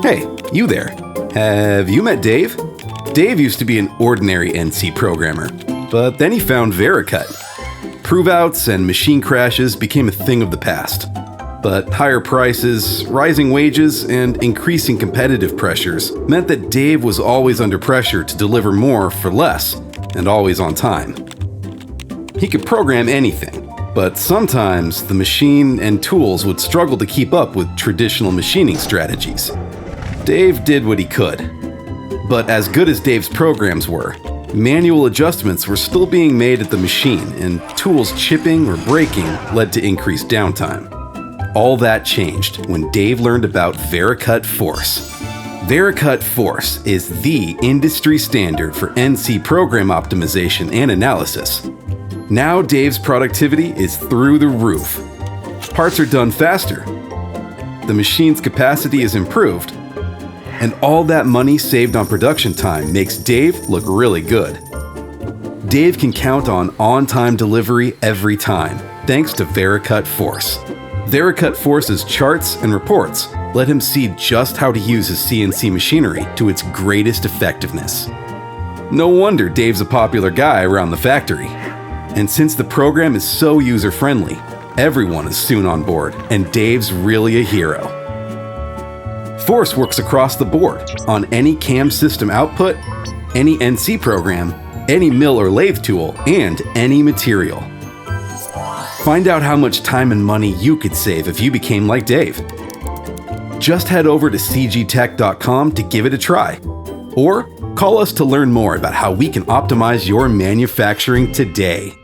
Hey, you there. Have you met Dave? Dave used to be an ordinary NC programmer, but then he found VERICUT. Prove-outs and machine crashes became a thing of the past. But higher prices, rising wages, and increasing competitive pressures meant that Dave was always under pressure to deliver more for less, and always on time. He could program anything, but sometimes the machine and tools would struggle to keep up with traditional machining strategies. Dave did what he could. But as good as Dave's programs were, manual adjustments were still being made at the machine, and tools chipping or breaking led to increased downtime. All that changed when Dave learned about VERICUT Force. VERICUT Force is the industry standard for NC program optimization and analysis. Now Dave's productivity is through the roof. Parts are done faster. The machine's capacity is improved. And all that money saved on production time makes Dave look really good. Dave can count on-time delivery every time, thanks to VERICUT Force. VERICUT Force's charts and reports let him see just how to use his CNC machinery to its greatest effectiveness. No wonder Dave's a popular guy around the factory. And since the program is so user-friendly, everyone is soon on board, and Dave's really a hero. Force works across the board, on any CAM system output, any NC program, any mill or lathe tool, and any material. Find out how much time and money you could save if you became like Dave. Just head over to cgtech.com to give it a try, or call us to learn more about how we can optimize your manufacturing today.